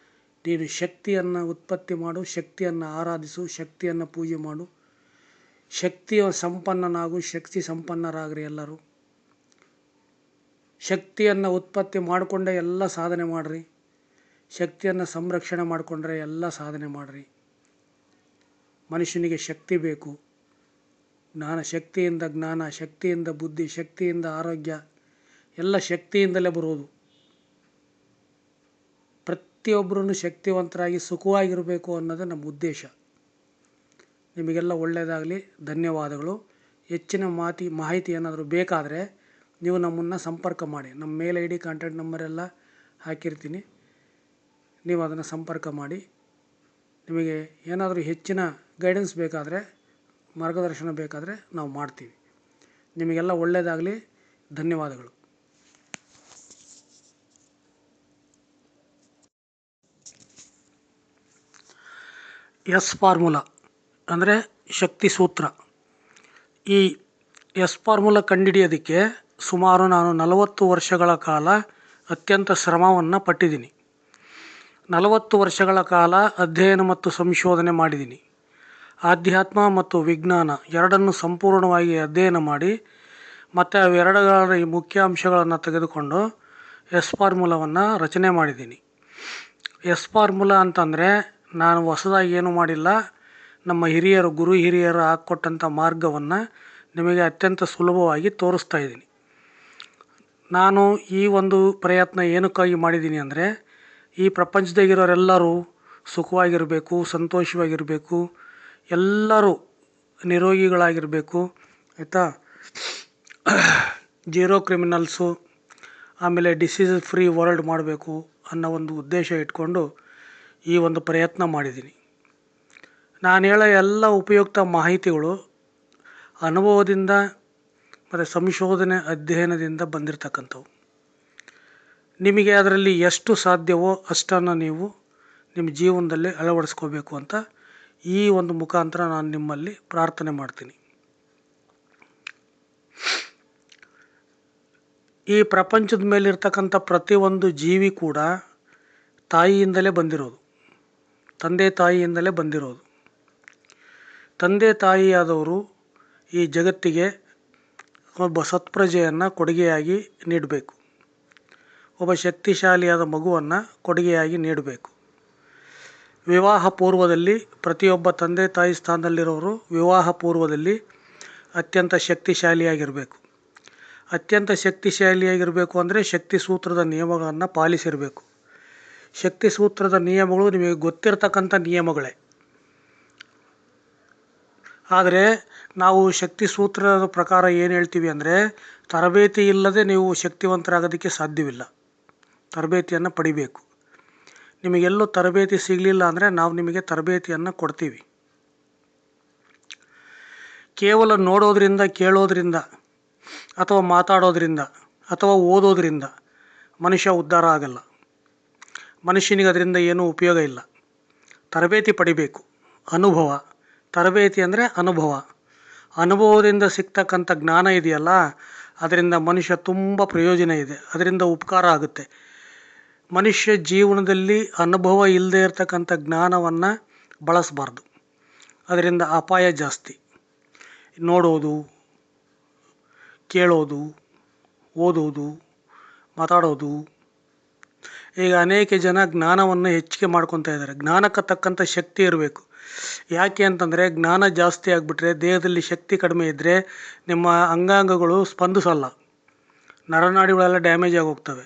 ನೀನು ಶಕ್ತಿಯನ್ನು ಉತ್ಪತ್ತಿ ಮಾಡು, ಶಕ್ತಿಯನ್ನು ಆರಾಧಿಸು, ಶಕ್ತಿಯನ್ನು ಪೂಜೆ ಮಾಡು, ಶಕ್ತಿಯ ಸಂಪನ್ನನಾಗು, ಶಕ್ತಿ ಸಂಪನ್ನರಾಗ್ರಿ ಎಲ್ಲರೂ. ಶಕ್ತಿಯನ್ನು ಉತ್ಪತ್ತಿ ಮಾಡಿಕೊಂಡೇ ಎಲ್ಲ ಸಾಧನೆ ಮಾಡಿರಿ, ಶಕ್ತಿಯನ್ನು ಸಂರಕ್ಷಣೆ ಮಾಡಿಕೊಂಡ್ರೆ ಎಲ್ಲ ಸಾಧನೆ ಮಾಡಿರಿ. ಮನುಷ್ಯನಿಗೆ ಶಕ್ತಿ ಬೇಕು. ಶಕ್ತಿಯಿಂದ ಜ್ಞಾನ, ಶಕ್ತಿಯಿಂದ ಬುದ್ಧಿ, ಶಕ್ತಿಯಿಂದ ಆರೋಗ್ಯ, ಎಲ್ಲ ಶಕ್ತಿಯಿಂದಲೇ ಬರುವುದು. ಪ್ರತಿಯೊಬ್ಬರೂ ಶಕ್ತಿವಂತರಾಗಿ ಸುಖವಾಗಿರಬೇಕು ಅನ್ನೋದೇ ನಮ್ಮ ಉದ್ದೇಶ. ನಿಮಗೆಲ್ಲ ಒಳ್ಳೆಯದಾಗಲಿ. ಧನ್ಯವಾದಗಳು. ಹೆಚ್ಚಿನ ಮಾಹಿತಿ ಏನಾದರೂ ಬೇಕಾದರೆ ನೀವು ನಮ್ಮನ್ನು ಸಂಪರ್ಕ ಮಾಡಿ. ನಮ್ಮ ಮೇಲ್ ID, ಕಾಂಟ್ಯಾಕ್ಟ್ ನಂಬರ್ ಎಲ್ಲ ಹಾಕಿರ್ತೀನಿ. ನೀವು ಅದನ್ನು ಸಂಪರ್ಕ ಮಾಡಿ. ನಿಮಗೆ ಏನಾದರೂ ಹೆಚ್ಚಿನ ಗೈಡೆನ್ಸ್ ಬೇಕಾದರೆ, ಮಾರ್ಗದರ್ಶನ ಬೇಕಾದರೆ ನಾವು ಮಾಡ್ತೀವಿ. ನಿಮಗೆಲ್ಲ ಒಳ್ಳೆಯದಾಗಲಿ. ಧನ್ಯವಾದಗಳು. ಎಸ್ ಫಾರ್ಮುಲಾ ಅಂದರೆ ಶಕ್ತಿ ಸೂತ್ರ. ಈ ಎಸ್ ಫಾರ್ಮುಲಾ ಕಂಡುಹಿಡಿಯೋದಕ್ಕೆ ಸುಮಾರು ನಾನು 40 ವರ್ಷಗಳ ಕಾಲ ಅತ್ಯಂತ ಶ್ರಮವನ್ನು ಪಟ್ಟಿದ್ದೀನಿ. 40 ವರ್ಷಗಳ ಕಾಲ ಅಧ್ಯಯನ ಮತ್ತು ಸಂಶೋಧನೆ ಮಾಡಿದ್ದೀನಿ. ಆಧ್ಯಾತ್ಮ ಮತ್ತು ವಿಜ್ಞಾನ ಎರಡನ್ನು ಸಂಪೂರ್ಣವಾಗಿ ಅಧ್ಯಯನ ಮಾಡಿ ಮತ್ತು ಅವೆರಡುಗಳ ಮುಖ್ಯ ಅಂಶಗಳನ್ನು ತೆಗೆದುಕೊಂಡು ಎಸ್ ಫಾರ್ಮುಲಾವನ್ನು ರಚನೆ ಮಾಡಿದ್ದೀನಿ. ಎಸ್ ಫಾರ್ಮುಲಾ ಅಂತಂದರೆ ನಾನು ಹೊಸದಾಗಿ ಏನೂ ಮಾಡಿಲ್ಲ. ನಮ್ಮ ಹಿರಿಯರು, ಗುರು ಹಿರಿಯರು ಹಾಕ್ಕೊಟ್ಟಂಥ ಮಾರ್ಗವನ್ನು ನಿಮಗೆ ಅತ್ಯಂತ ಸುಲಭವಾಗಿ ತೋರಿಸ್ತಾ ಇದ್ದೀನಿ. ನಾನು ಈ ಒಂದು ಪ್ರಯತ್ನ ಏನಕ್ಕಾಗಿ ಮಾಡಿದ್ದೀನಿ ಅಂದರೆ, ಈ ಪ್ರಪಂಚದಾಗಿರೋರೆಲ್ಲರೂ ಸುಖವಾಗಿರಬೇಕು, ಸಂತೋಷವಾಗಿರಬೇಕು, ಎಲ್ಲರೂ ನಿರೋಗಿಗಳಾಗಿರಬೇಕು, ಆಯಿತಾ. ಜೀರೋ ಕ್ರಿಮಿನಲ್ಸು, ಆಮೇಲೆ ಡಿಸೀಸ್ ಫ್ರೀ ವರ್ಲ್ಡ್ ಮಾಡಬೇಕು ಅನ್ನೋ ಒಂದು ಉದ್ದೇಶ ಇಟ್ಕೊಂಡು ಈ ಒಂದು ಪ್ರಯತ್ನ ಮಾಡಿದ್ದೀನಿ. ನಾನು ಹೇಳೋ ಎಲ್ಲ ಉಪಯುಕ್ತ ಮಾಹಿತಿಗಳು ಅನುಭವದಿಂದ ಮತ್ತು ಸಂಶೋಧನೆ ಅಧ್ಯಯನದಿಂದ ಬಂದಿರತಕ್ಕಂಥವು. ನಿಮಗೆ ಅದರಲ್ಲಿ ಎಷ್ಟು ಸಾಧ್ಯವೋ ಅಷ್ಟನ್ನು ನೀವು ನಿಮ್ಮ ಜೀವನದಲ್ಲಿ ಅಳವಡಿಸ್ಕೋಬೇಕು ಅಂತ ಈ ಒಂದು ಮುಖಾಂತರ ನಾನು ನಿಮ್ಮಲ್ಲಿ ಪ್ರಾರ್ಥನೆ ಮಾಡ್ತೀನಿ. ಈ ಪ್ರಪಂಚದ ಮೇಲಿರ್ತಕ್ಕಂಥ ಪ್ರತಿಯೊಂದು ಜೀವಿ ಕೂಡ ತಾಯಿಯಿಂದಲೇ ಬಂದಿರೋದು, ತಂದೆ ತಾಯಿಯಿಂದಲೇ ಬಂದಿರೋದು. ತಂದೆ ತಾಯಿಯಾದವರು ಈ ಜಗತ್ತಿಗೆ ಒಬ್ಬ ಸತ್ಪ್ರಜೆಯನ್ನು ಕೊಡುಗೆಯಾಗಿ ನೀಡಬೇಕು. ಒಬ್ಬ ಶಕ್ತಿಶಾಲಿಯಾದ ಮಗುವನ್ನು ಕೊಡುಗೆಯಾಗಿ ನೀಡಬೇಕು. ವಿವಾಹ ಪೂರ್ವದಲ್ಲಿ ಪ್ರತಿಯೊಬ್ಬ ತಂದೆ ತಾಯಿ ಸ್ಥಾನದಲ್ಲಿರೋರು ವಿವಾಹ ಪೂರ್ವದಲ್ಲಿ ಅತ್ಯಂತ ಶಕ್ತಿಶಾಲಿಯಾಗಿರಬೇಕು. ಅತ್ಯಂತ ಶಕ್ತಿಶಾಲಿಯಾಗಿರಬೇಕು ಅಂದರೆ ಶಕ್ತಿ ಸೂತ್ರದ ನಿಯಮಗಳನ್ನು ಪಾಲಿಸಿರಬೇಕು. ಶಕ್ತಿ ಸೂತ್ರದ ನಿಯಮಗಳು ನಿಮಗೆ ಗೊತ್ತಿರತಕ್ಕಂಥ ನಿಯಮಗಳೇ. ಆದರೆ ನಾವು ಶಕ್ತಿ ಸೂತ್ರದ ಪ್ರಕಾರ ಏನು ಹೇಳ್ತೀವಿ ಅಂದರೆ, ತರಬೇತಿ ಇಲ್ಲದೆ ನೀವು ಶಕ್ತಿವಂತರಾಗೋದಕ್ಕೆ ಸಾಧ್ಯವಿಲ್ಲ. ತರಬೇತಿಯನ್ನು ಪಡಿಬೇಕು. ನಿಮಗೆಲ್ಲೂ ತರಬೇತಿ ಸಿಗಲಿಲ್ಲ ಅಂದರೆ ನಾವು ನಿಮಗೆ ತರಬೇತಿಯನ್ನು ಕೊಡ್ತೀವಿ. ಕೇವಲ ನೋಡೋದ್ರಿಂದ, ಕೇಳೋದ್ರಿಂದ, ಅಥವಾ ಮಾತಾಡೋದ್ರಿಂದ, ಅಥವಾ ಓದೋದ್ರಿಂದ ಮನುಷ್ಯ ಉದ್ಧಾರ ಆಗಲ್ಲ. ಮನುಷ್ಯನಿಗೆ ಅದರಿಂದ ಏನೂ ಉಪಯೋಗ ಇಲ್ಲ. ತರಬೇತಿ ಪಡಿಬೇಕು. ಅನುಭವ, ತರಬೇತಿ ಅಂದರೆ ಅನುಭವ. ಅನುಭವದಿಂದ ಸಿಗ್ತಕ್ಕಂಥ ಜ್ಞಾನ ಇದೆಯಲ್ಲ, ಅದರಿಂದ ಮನುಷ್ಯ ತುಂಬ ಪ್ರಯೋಜನ ಇದೆ, ಅದರಿಂದ ಉಪಕಾರ ಆಗುತ್ತೆ. ಮನುಷ್ಯ ಜೀವನದಲ್ಲಿ ಅನುಭವ ಇಲ್ಲದೆ ಇರತಕ್ಕಂಥ ಜ್ಞಾನವನ್ನು ಬಳಸಬಾರ್ದು. ಅದರಿಂದ ಅಪಾಯ ಜಾಸ್ತಿ. ನೋಡೋದು, ಕೇಳೋದು, ಓದೋದು, ಮಾತಾಡೋದು. ಈಗ ಅನೇಕ ಜನ ಜ್ಞಾನವನ್ನು ಹೆಚ್ಚಿಗೆ ಮಾಡ್ಕೊತಾ ಇದ್ದಾರೆ. ಜ್ಞಾನಕ್ಕೆ ತಕ್ಕಂಥ ಶಕ್ತಿ ಇರಬೇಕು. ಯಾಕೆ ಅಂತಂದರೆ, ಜ್ಞಾನ ಜಾಸ್ತಿ ಆಗಿಬಿಟ್ರೆ, ದೇಹದಲ್ಲಿ ಶಕ್ತಿ ಕಡಿಮೆ ಇದ್ದರೆ ನಿಮ್ಮ ಅಂಗಾಂಗಗಳು ಸ್ಪಂದಿಸಲ್ಲ, ನರನಾಡಿಗಳೆಲ್ಲ ಡ್ಯಾಮೇಜ್ ಆಗೋಗ್ತವೆ.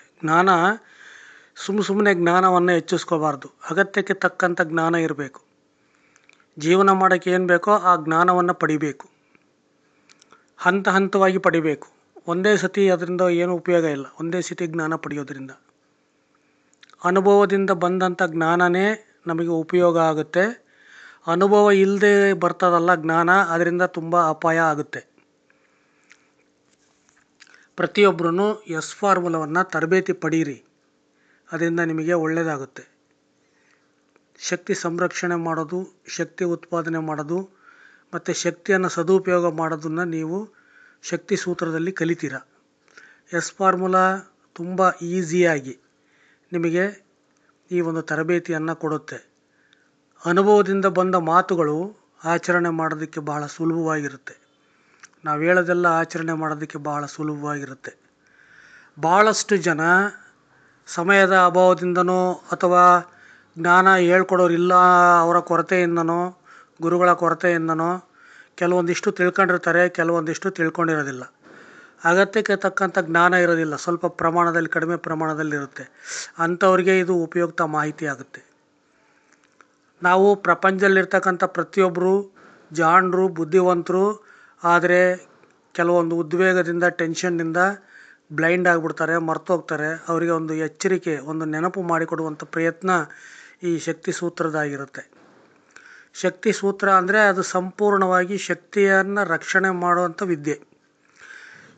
ಸುಮ್ಮನೆ ಜ್ಞಾನವನ್ನು ಹೆಚ್ಚಿಸ್ಕೋಬಾರ್ದು. ಅಗತ್ಯಕ್ಕೆ ತಕ್ಕಂಥ ಜ್ಞಾನ ಇರಬೇಕು. ಜೀವನ ಮಾಡೋಕ್ಕೆ ಏನು ಬೇಕೋ ಆ ಜ್ಞಾನವನ್ನು ಪಡಿಬೇಕು. ಹಂತ ಹಂತವಾಗಿ ಪಡಿಬೇಕು. ಒಂದೇ ಸತಿ ಅದರಿಂದ ಏನೂ ಉಪಯೋಗ ಇಲ್ಲ. ಒಂದೇ ಸತಿ ಜ್ಞಾನ ಪಡೆಯೋದ್ರಿಂದ ಅನುಭವದಿಂದ ಬಂದಂಥ ಜ್ಞಾನನೇ ನಮಗೆ ಉಪಯೋಗ ಆಗುತ್ತೆ. ಅನುಭವ ಇಲ್ಲದೆ ಬರ್ತದಲ್ಲ ಜ್ಞಾನ, ಅದರಿಂದ ತುಂಬ ಅಪಾಯ ಆಗುತ್ತೆ. ಪ್ರತಿಯೊಬ್ಬರೂ ಎಸ್ ಫಾರ್ಮುಲಾವನ್ನು ತರಬೇತಿ ಪಡೀರಿ. ಅದರಿಂದ ನಿಮಗೆ ಒಳ್ಳೆಯದಾಗುತ್ತೆ. ಶಕ್ತಿ ಸಂರಕ್ಷಣೆ ಮಾಡೋದು, ಶಕ್ತಿ ಉತ್ಪಾದನೆ ಮಾಡೋದು ಮತ್ತು ಶಕ್ತಿಯನ್ನು ಸದುಪಯೋಗ ಮಾಡೋದನ್ನು ನೀವು ಶಕ್ತಿ ಸೂತ್ರದಲ್ಲಿ ಕಲಿತೀರ. ಎಸ್ ಫಾರ್ಮುಲಾ ತುಂಬ ಈಸಿಯಾಗಿ ನಿಮಗೆ ಈ ಒಂದು ತರಬೇತಿಯನ್ನು ಕೊಡುತ್ತೆ. ಅನುಭವದಿಂದ ಬಂದ ಮಾತುಗಳು ಆಚರಣೆ ಮಾಡೋದಕ್ಕೆ ಬಹಳ ಸುಲಭವಾಗಿರುತ್ತೆ. ನಾವು ಹೇಳೋದೆಲ್ಲ ಆಚರಣೆ ಮಾಡೋದಕ್ಕೆ ಬಹಳ ಸುಲಭವಾಗಿರುತ್ತೆ. ಭಾಳಷ್ಟು ಜನ ಸಮಯದ ಅಭಾವದಿಂದನೋ ಅಥವಾ ಜ್ಞಾನ ಹೇಳ್ಕೊಡೋರಿಲ್ಲ ಅವರ ಕೊರತೆಯಿಂದನೋ ಗುರುಗಳ ಕೊರತೆಯಿಂದನೋ ಕೆಲವೊಂದಿಷ್ಟು ತಿಳ್ಕೊಂಡಿರ್ತಾರೆ, ಕೆಲವೊಂದಿಷ್ಟು ತಿಳ್ಕೊಂಡಿರೋದಿಲ್ಲ. ಅಗತ್ಯಕ್ಕೆ ತಕ್ಕಂಥ ಜ್ಞಾನ ಇರೋದಿಲ್ಲ, ಸ್ವಲ್ಪ ಪ್ರಮಾಣದಲ್ಲಿ ಕಡಿಮೆ ಪ್ರಮಾಣದಲ್ಲಿರುತ್ತೆ. ಅಂಥವ್ರಿಗೆ ಇದು ಉಪಯುಕ್ತ ಮಾಹಿತಿ ಆಗುತ್ತೆ. ನಾವು ಪ್ರಪಂಚದಲ್ಲಿರ್ತಕ್ಕಂಥ ಪ್ರತಿಯೊಬ್ಬರು ಜಾಣರು, ಬುದ್ಧಿವಂತರು. ಆದರೆ ಕೆಲವೊಂದು ಉದ್ವೇಗದಿಂದ, ಟೆನ್ಷನ್ನಿಂದ ಬ್ಲೈಂಡ್ ಆಗಿಬಿಡ್ತಾರೆ, ಮರ್ತೋಗ್ತಾರೆ. ಅವರಿಗೆ ಒಂದು ಎಚ್ಚರಿಕೆ, ಒಂದು ನೆನಪು ಮಾಡಿಕೊಡುವಂಥ ಪ್ರಯತ್ನ ಈ ಶಕ್ತಿ ಸೂತ್ರದಾಗಿರುತ್ತೆ. ಶಕ್ತಿ ಸೂತ್ರ ಅಂದರೆ ಅದು ಸಂಪೂರ್ಣವಾಗಿ ಶಕ್ತಿಯನ್ನು ರಕ್ಷಣೆ ಮಾಡುವಂಥ ವಿದ್ಯೆ.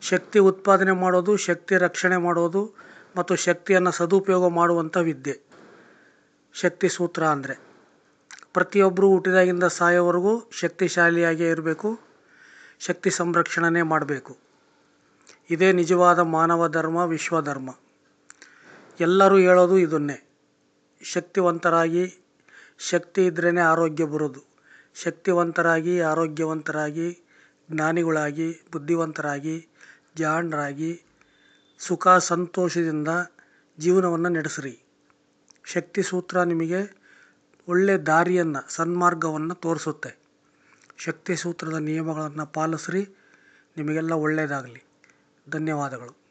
ಶಕ್ತಿ ಉತ್ಪಾದನೆ ಮಾಡೋದು, ಶಕ್ತಿ ರಕ್ಷಣೆ ಮಾಡೋದು ಮತ್ತು ಶಕ್ತಿಯನ್ನು ಸದುಪಯೋಗ ಮಾಡುವಂಥ ವಿದ್ಯೆ ಶಕ್ತಿ ಸೂತ್ರ ಅಂದರೆ. ಪ್ರತಿಯೊಬ್ಬರು ಹುಟ್ಟಿದಾಗಿಂದ ಸಾಯೋವರೆಗೂ ಶಕ್ತಿಶಾಲಿಯಾಗೇ ಇರಬೇಕು, ಶಕ್ತಿ ಸಂರಕ್ಷಣೆ ಮಾಡಬೇಕು. ಇದೇ ನಿಜವಾದ ಮಾನವ ಧರ್ಮ, ವಿಶ್ವಧರ್ಮ. ಎಲ್ಲರೂ ಹೇಳೋದು ಇದನ್ನೇ. ಶಕ್ತಿವಂತರಾಗಿ, ಶಕ್ತಿ ಇದ್ರೇ ಆರೋಗ್ಯ ಬರೋದು. ಶಕ್ತಿವಂತರಾಗಿ, ಆರೋಗ್ಯವಂತರಾಗಿ, ಜ್ಞಾನಿಗಳಾಗಿ, ಬುದ್ಧಿವಂತರಾಗಿ, ಜಾಣರಾಗಿ, ಸುಖ ಸಂತೋಷದಿಂದ ಜೀವನವನ್ನು ನಡೆಸಿರಿ. ಶಕ್ತಿ ಸೂತ್ರ ನಿಮಗೆ ಒಳ್ಳೆಯ ದಾರಿಯನ್ನು, ಸನ್ಮಾರ್ಗವನ್ನು ತೋರಿಸುತ್ತೆ. ಶಕ್ತಿ ಸೂತ್ರದ ನಿಯಮಗಳನ್ನು ಪಾಲಿಸ್ರಿ. ನಿಮಗೆಲ್ಲ ಒಳ್ಳೆಯದಾಗಲಿ. ಧನ್ಯವಾದಗಳು.